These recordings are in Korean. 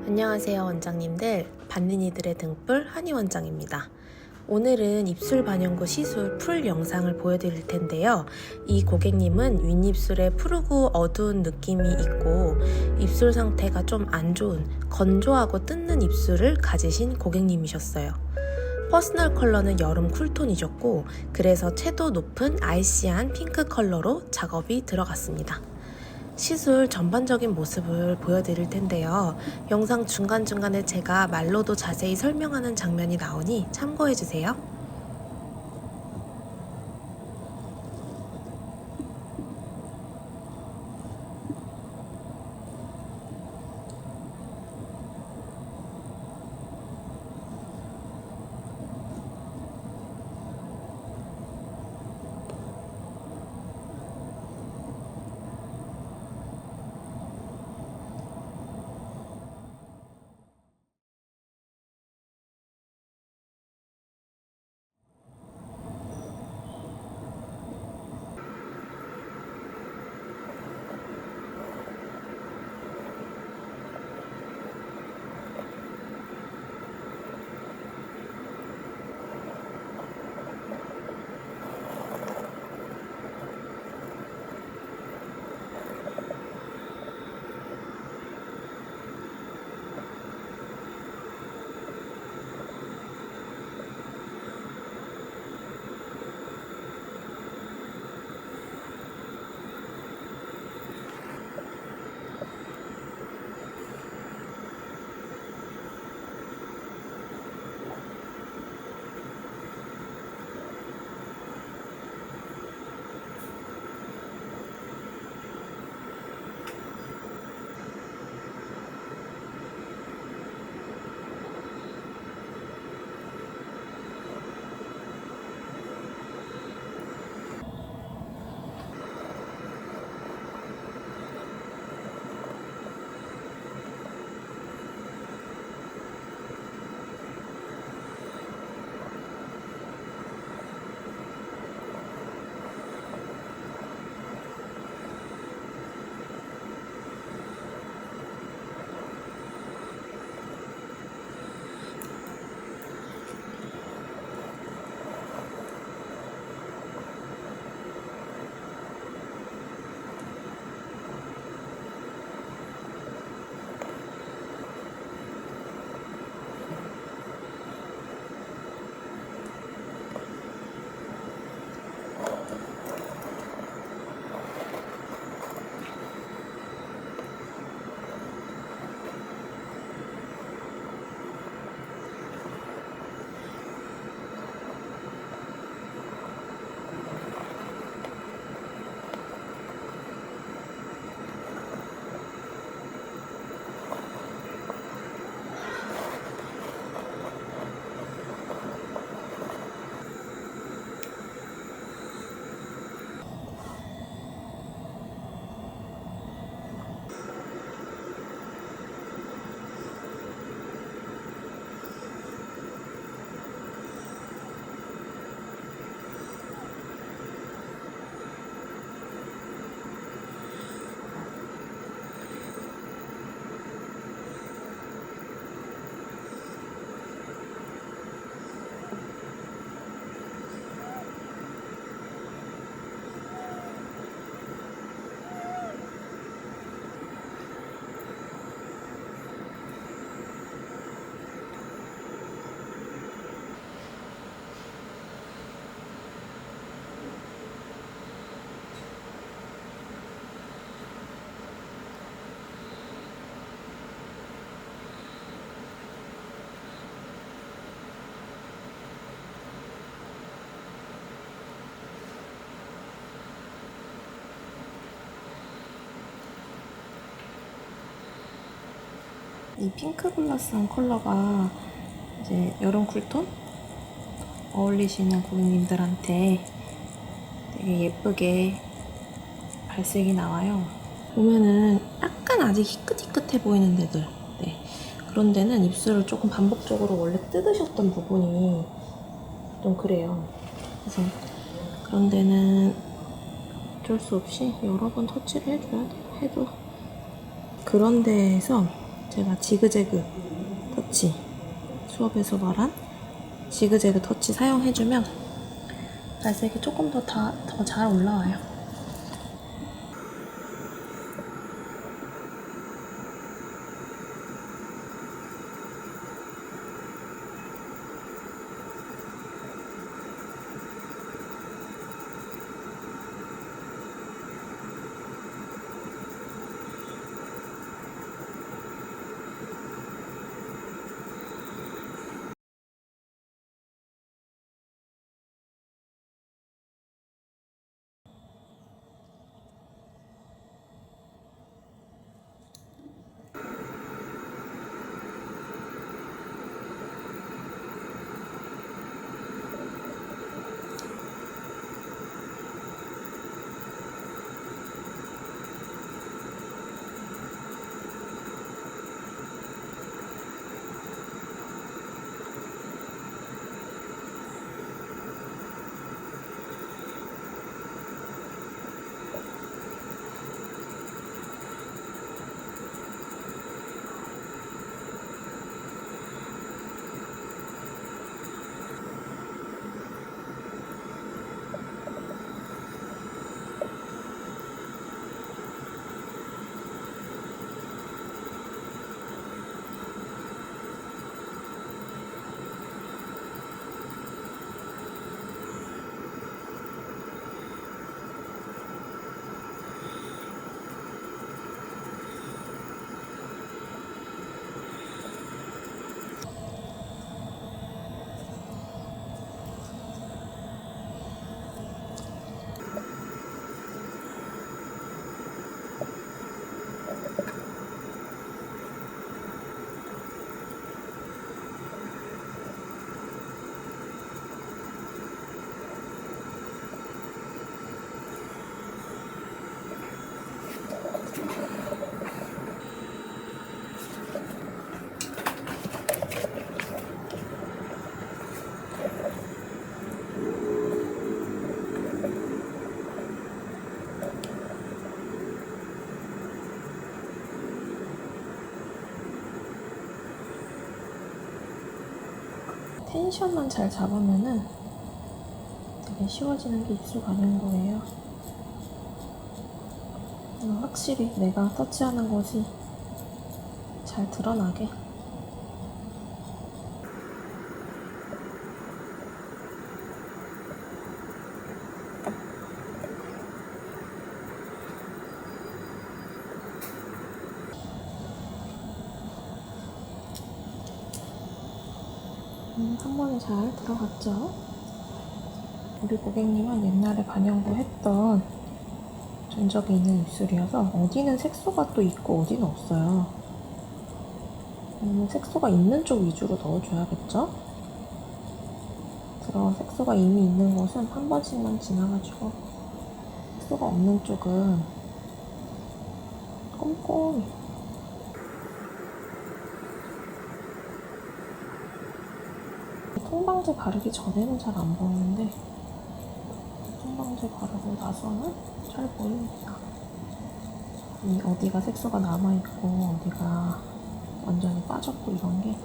안녕하세요 원장님들, 반린이들의 등불 한희 원장입니다. 오늘은 입술 반영구 시술 풀 영상을 보여드릴 텐데요. 이 고객님은 윗입술에 푸르고 어두운 느낌이 있고 입술 상태가 좀 안 좋은 건조하고 뜯는 입술을 가지신 고객님이셨어요. 퍼스널 컬러는 여름 쿨톤이셨고 그래서 채도 높은 아이시한 핑크 컬러로 작업이 들어갔습니다. 시술 전반적인 모습을 보여드릴 텐데요. 영상 중간중간에 제가 말로도 자세히 설명하는 장면이 나오니 참고해주세요. 이 핑크 글라스한 컬러가 이제 여름 쿨톤 어울리시는 고객님들한테 되게 예쁘게 발색이 나와요. 보면은 약간 아직 희끗희끗해 보이는 데들, 그런 데는 입술을 조금 반복적으로 원래 뜯으셨던 부분이 좀 그래요. 그래서 그런 데는 어쩔 수 없이 여러 번 터치를 해줘야 돼. 해도 그런 데에서 제가 지그재그 터치, 수업에서 말한 지그재그 터치 사용해주면 발색이 조금 더 잘 올라와요. 텐션만 잘 잡으면은 되게 쉬워지는 게 입술 반영구예요. 확실히 내가 터치하는 곳이 잘 드러나게. 한 번에 잘 들어갔죠? 우리 고객님은 옛날에 반영구 했던 전적이 있는 입술이어서 어디는 색소가 또 있고 어디는 없어요. 색소가 있는 쪽 위주로 넣어줘야겠죠? 색소가 이미 있는 곳은 한 번씩만 지나가지고 색소가 없는 쪽은 꼼꼼히. 통방제 바르기 전에는 잘 안 보이는데 통방제 바르고 나서는 잘 보입니다. 이 어디가 색소가 남아있고 어디가 완전히 빠졌고 이런 게.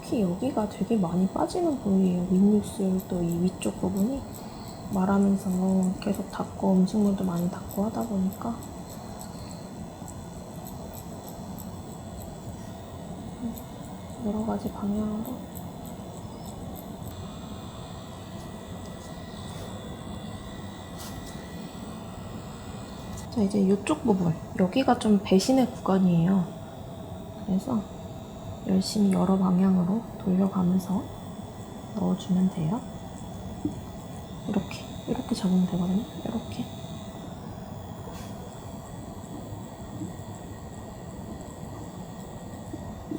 특히 여기가 되게 많이 빠지는 부위예요. 윗입술 또 이 위쪽 부분이 말하면서 계속 닦고 음식물도 많이 닦고 하다 보니까 여러 가지 방향으로. 자, 이제 이쪽 부분, 여기가 좀 배신의 구간이에요. 그래서 열심히 여러 방향으로 돌려가면서 넣어주면 돼요. 이렇게 잡으면 되거든요. 이렇게.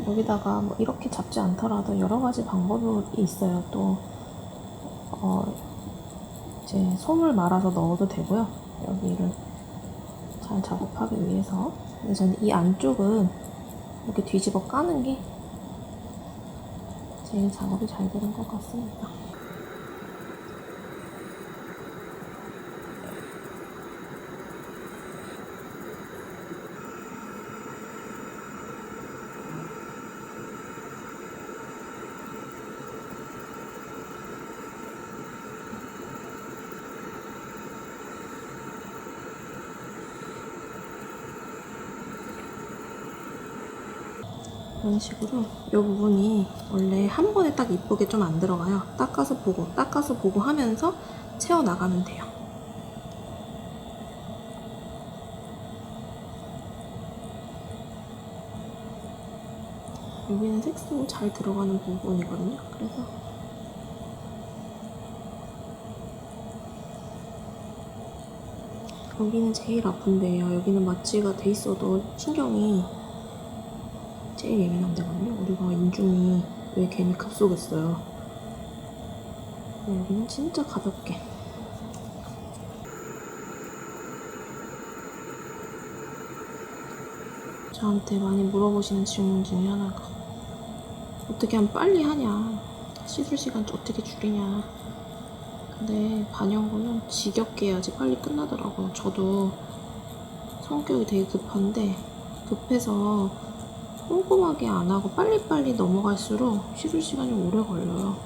여기다가 뭐 이렇게 잡지 않더라도 여러 가지 방법이 있어요. 또 이제 솜을 말아서 넣어도 되고요. 여기를 잘 작업하기 위해서. 근데 저는 이 안쪽은 이렇게 뒤집어 까는 게 제일 작업이 잘 되는 것 같습니다. 이런 식으로 이 부분이 원래 한 번에 딱 이쁘게 좀 안 들어가요. 닦아서 보고 하면서 채워나가면 돼요. 여기는 색소 잘 들어가는 부분이거든요. 그래서 여기는 제일 아픈데요. 여기는 마취가 돼 있어도 신경이 제일 예민한 데거든요. 우리가 인중이 왜 괜히 급속했어요. 여기는 진짜 가볍게. 저한테 많이 물어보시는 질문 중에 하나가 어떻게 하면 빨리 하냐, 시술 시간 어떻게 줄이냐. 근데 반영구는 지겹게 해야지 빨리 끝나더라고요. 저도 성격이 되게 급한데 급해서 꼼꼼하게 안 하고 빨리빨리 넘어갈수록 시술 시간이 오래 걸려요.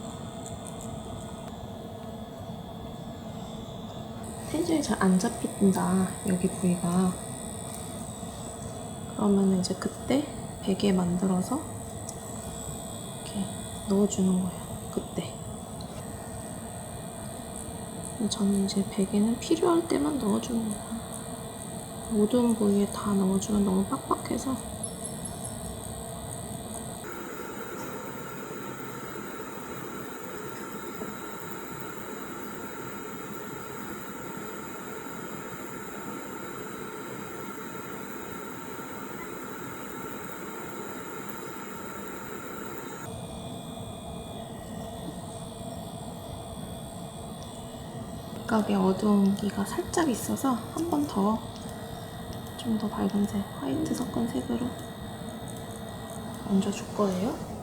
텐션이 잘 안 잡힌다, 여기 부위가. 그러면 이제 그때 베개 만들어서 이렇게 넣어주는 거예요. 그때. 저는 이제 베개는 필요할 때만 넣어주는 거예요. 모든 부위에 다 넣어주면 너무 빡빡해서. 각의 어두운기가 살짝 있어서 한 번 더 좀 더 밝은 색, 화이트 섞은 색으로 얹어줄 거예요.